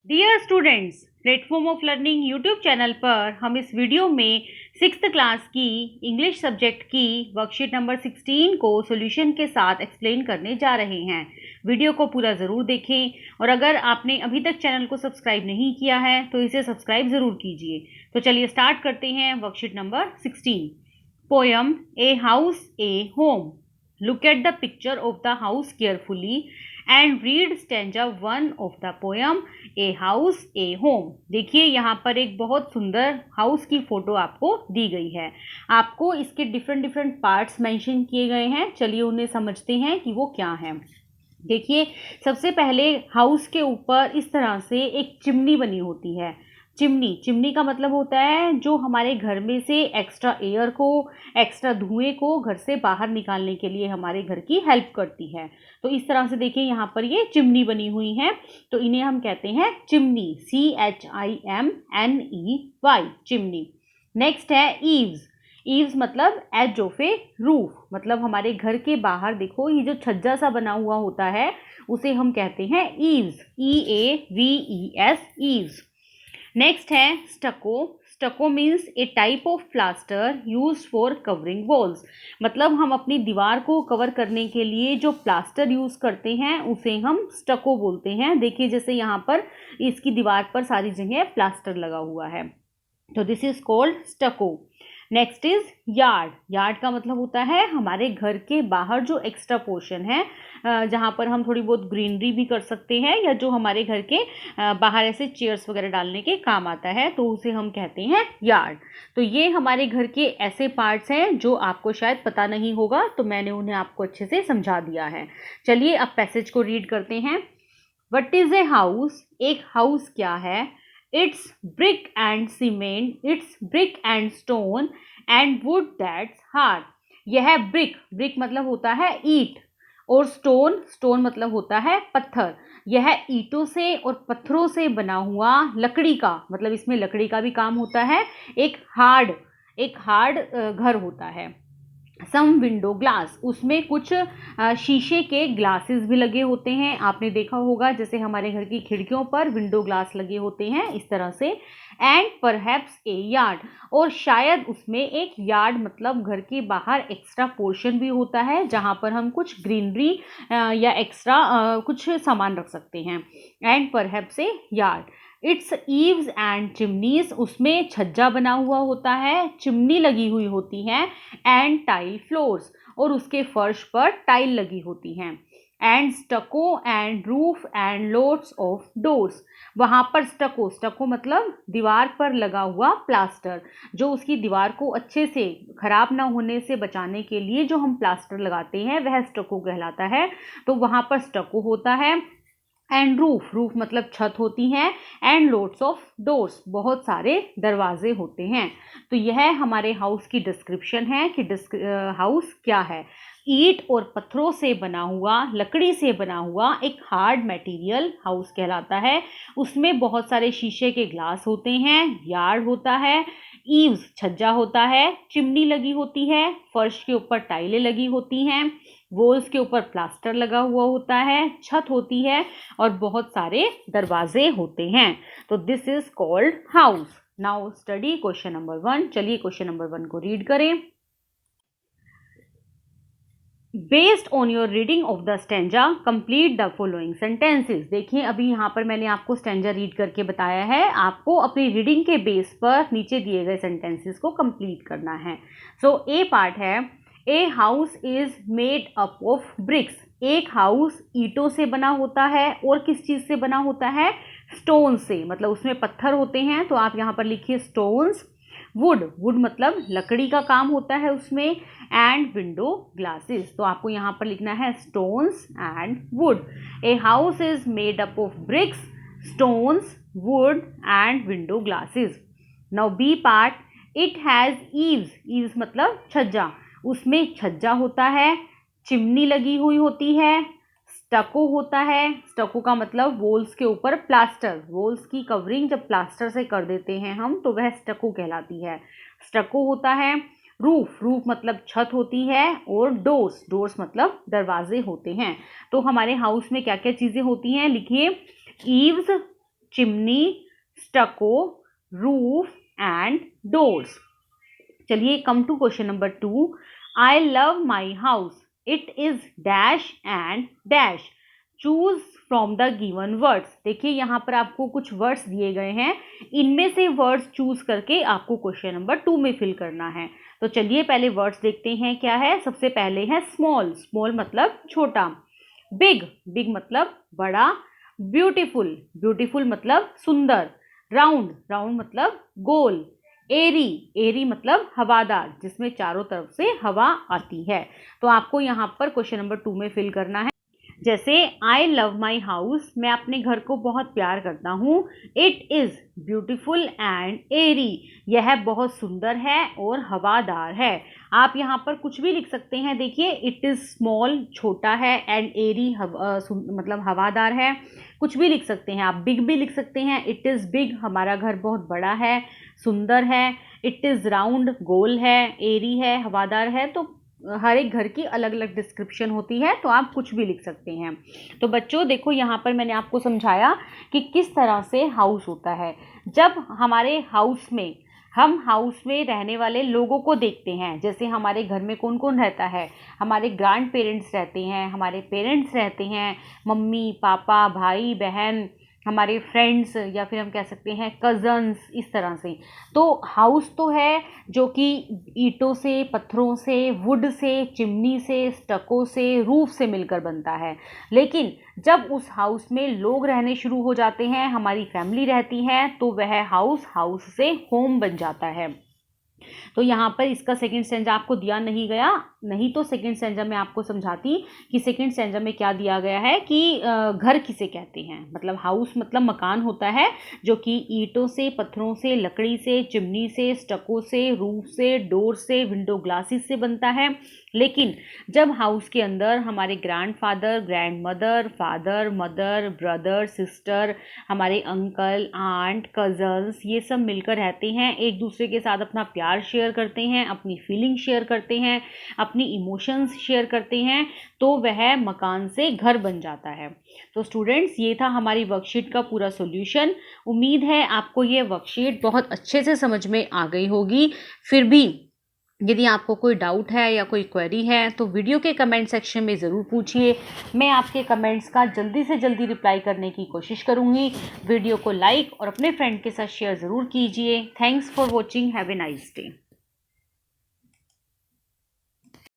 Dear students, platform of learning YouTube channel पर हम इस वीडियो में सिक्स्थ क्लास की इंग्लिश सब्जेक्ट की वर्कशीट नंबर 16 को सॉल्यूशन के साथ एक्सप्लेन करने जा रहे हैं। वीडियो को पूरा ज़रूर देखें और अगर आपने अभी तक चैनल को सब्सक्राइब नहीं किया है तो इसे सब्सक्राइब ज़रूर कीजिए। तो चलिए स्टार्ट करते हैं worksheet number 16। Poem a house A home. Look at the picture of the house carefully and read stanza 1 of the poem A House A Home। देखिए यहाँ पर एक बहुत सुंदर हाउस की फोटो आपको दी गई है। आपको इसके डिफरेंट पार्ट्स मेंशन किए गए हैं। चलिए उन्हें समझते हैं कि वो क्या है। देखिए सबसे पहले हाउस के ऊपर इस तरह से एक चिमनी बनी होती है। चिमनी का मतलब होता है जो हमारे घर में से एक्स्ट्रा एयर को, एक्स्ट्रा धुएं को घर से बाहर निकालने के लिए हमारे घर की हेल्प करती है। तो इस तरह से देखिए यहाँ पर ये चिमनी बनी हुई है, तो इन्हें हम कहते हैं चिमनी, CHIMNEY, चिमनी। नेक्स्ट है ईव्स। ईव्स मतलब एज ऑफ ए रूफ, मतलब हमारे घर के बाहर देखो ये जो छज्जा सा बना हुआ होता है उसे हम कहते हैं ईव्स, EAVES, ईव्स। नेक्स्ट है स्टको। स्टको means A type of plaster use for covering walls, मतलब हम अपनी दीवार को कवर करने के लिए जो प्लास्टर यूज करते हैं उसे हम स्टको बोलते हैं। देखिए जैसे यहाँ पर इसकी दीवार पर सारी जगह प्लास्टर लगा हुआ है, तो this is called स्टको। Next is yard. Yard का मतलब होता है हमारे घर के बाहर जो एक्स्ट्रा पोर्शन है, जहाँ पर हम थोड़ी बहुत ग्रीनरी भी कर सकते हैं या जो हमारे घर के बाहर ऐसे चेयर्स वगैरह डालने के काम आता है, तो उसे हम कहते हैं यार्ड। तो ये हमारे घर के ऐसे पार्ट्स हैं जो आपको शायद पता नहीं होगा, तो मैंने उन्हें आपको अच्छे से समझा दिया है। चलिए अब पैसेज को रीड करते हैं। What is a house? एक हाउस क्या है? It's brick and cement, it's brick and stone and wood that's hard। यह brick मतलब होता है ईंट, और stone मतलब होता है पत्थर। यह ईंटों से और पत्थरों से बना हुआ लकड़ी का, मतलब इसमें लकड़ी का भी काम होता है, एक हार्ड घर होता है। सम विंडो ग्लास, उसमें कुछ शीशे के ग्लासेस भी लगे होते हैं। आपने देखा होगा जैसे हमारे घर की खिड़कियों पर विंडो ग्लास लगे होते हैं इस तरह से। एंड परहैप्स ए यार्ड, और शायद उसमें एक यार्ड मतलब घर के बाहर एक्स्ट्रा पोर्शन भी होता है जहाँ पर हम कुछ ग्रीनरी या एक्स्ट्रा कुछ सामान रख सकते हैं। And perhaps A yard. It's eaves and chimneys, उसमें छज्जा बना हुआ होता है, चिमनी लगी हुई होती है। एंड टाइल फ्लोर्स, और उसके फर्श पर टाइल लगी होती हैं। And स्टको and roof and loads of doors, वहाँ पर स्टको मतलब दीवार पर लगा हुआ प्लास्टर, जो उसकी दीवार को अच्छे से खराब ना होने से बचाने के लिए जो हम प्लास्टर लगाते हैं वह स्टको कहलाता है। तो वहाँ पर स्टको होता है। एंड रूफ मतलब छत होती है। एंड लोड्स ऑफ डोर्स, बहुत सारे दरवाजे होते हैं। तो यह हमारे हाउस की डिस्क्रिप्शन है कि हाउस क्या है। ईंट और पत्थरों से बना हुआ, लकड़ी से बना हुआ एक हार्ड मटेरियल हाउस कहलाता है। उसमें बहुत सारे शीशे के ग्लास होते हैं, यार्ड होता है, ईव्स छज्जा होता है, चिमनी लगी होती है, फर्श के ऊपर टाइलें लगी होती हैं, वॉल्स के ऊपर प्लास्टर लगा हुआ होता है, छत होती है और बहुत सारे दरवाजे होते हैं। तो this is called house. Now study question number 1। चलिए क्वेश्चन नंबर 1 को रीड करें। Based on your reading of the stanza complete the following sentences. देखिए अभी यहाँ पर मैंने आपको स्टेंजा रीड करके बताया है, आपको अपनी रीडिंग के बेस पर नीचे दिए गए सेंटेंसेस को कंप्लीट करना है। सो ए पार्ट है, ए house is made up of BRICS. एक हाउस ईंटों से बना होता है, और किस चीज से बना होता है? स्टोन से, मतलब उसमें पत्थर होते हैं, तो आप यहाँ पर लिखिए स्टोन्स। वुड मतलब लकड़ी का काम होता है उसमें। एंड विंडो ग्लासेस, तो आपको यहाँ पर लिखना है stones and wood. A house is made up of bricks, stones, wood and window glasses. Now B part, it has eaves मतलब छज्जा, उसमें छज्जा होता है, चिमनी लगी हुई होती है, स्टको होता है। स्टको का मतलब वॉल्स के ऊपर प्लास्टर, वॉल्स की कवरिंग जब प्लास्टर से कर देते हैं हम तो वह स्टको कहलाती है। स्टको होता है। रूफ मतलब छत होती है, और डोर्स मतलब दरवाजे होते हैं। तो हमारे हाउस में क्या क्या चीज़ें होती हैं, लिखिए eaves, chimney, stucco, roof and doors. चलिए come to question number 2। I love my house, it is dash and dash, choose from the given words. देखिए यहाँ पर आपको कुछ वर्ड्स दिए गए हैं, इनमें से वर्ड्स चूज करके आपको क्वेश्चन नंबर 2 में फिल करना है। तो चलिए पहले वर्ड्स देखते हैं क्या है। सबसे पहले है स्मॉल, स्मॉल मतलब छोटा। बिग, बिग मतलब बड़ा। ब्यूटीफुल, ब्यूटीफुल मतलब सुंदर। राउंड, राउंड मतलब गोल। एरी, एरी मतलब हवादार, जिसमें चारों तरफ से हवा आती है। तो आपको यहाँ पर क्वेश्चन नंबर 2 में फिल करना है। जैसे आई लव माई हाउस, मैं अपने घर को बहुत प्यार करता हूँ। इट इज़ ब्यूटिफुल एंड एरी, यह बहुत सुंदर है और हवादार है। आप यहाँ पर कुछ भी लिख सकते हैं। देखिए इट इज़ स्मॉल, छोटा है, एंड एरी मतलब हवादार है। कुछ भी लिख सकते हैं आप, बिग भी लिख सकते हैं। इट इज़ बिग, हमारा घर बहुत बड़ा है, सुंदर है। इट इज़ राउंड, गोल है। एरी है, हवादार है। तो हर एक घर की अलग अलग डिस्क्रिप्शन होती है, तो आप कुछ भी लिख सकते हैं। तो बच्चों देखो यहाँ पर मैंने आपको समझाया कि किस तरह से हाउस होता है। जब हमारे हाउस में हम हाउस में रहने वाले लोगों को देखते हैं, जैसे हमारे घर में कौन कौन रहता है, हमारे ग्रैंड पेरेंट्स रहते हैं, हमारे पेरेंट्स रहते हैं, मम्मी पापा भाई बहन, हमारे फ्रेंड्स, या फिर हम कह सकते हैं कज़न्स, इस तरह से। तो हाउस तो है जो कि ईंटों से, पत्थरों से, वुड से, चिमनी से, स्टको से, रूफ से मिलकर बनता है। लेकिन जब उस हाउस में लोग रहने शुरू हो जाते हैं, हमारी फैमिली रहती है, तो वह हाउस हाउस से होम बन जाता है। तो यहाँ पर इसका सेकंड स्टैंजा आपको दिया नहीं गया, नहीं तो सेकंड स्टैंजा में आपको समझाती कि सेकंड स्टैंजा में क्या दिया गया है कि घर किसे कहते हैं। मतलब हाउस मतलब मकान होता है जो कि ईंटों से, पत्थरों से, लकड़ी से, चिमनी से, स्टको से, रूफ से, डोर से, विंडो ग्लासेस से बनता है। लेकिन जब हाउस के अंदर हमारे grandfather, grandmother, father, mother, brother, sister, हमारे अंकल, आंट, कज़न्स, ये सब मिलकर रहते हैं, एक दूसरे के साथ अपना प्यार शेयर करते हैं, अपनी फीलिंग शेयर करते हैं, अपनी इमोशंस शेयर करते हैं, तो वह मकान से घर बन जाता है। तो स्टूडेंट्स ये था हमारी वर्कशीट का पूरा सॉल्यूशन। उम्मीद है आपको ये वर्कशीट बहुत अच्छे से समझ में आ गई होगी। फिर भी यदि आपको कोई डाउट है या कोई क्वेरी है तो वीडियो के कमेंट सेक्शन में ज़रूर पूछिए। मैं आपके कमेंट्स का जल्दी से जल्दी रिप्लाई करने की कोशिश करूँगी। वीडियो को लाइक और अपने फ्रेंड के साथ शेयर ज़रूर कीजिए। Thanks for watching, have a nice day.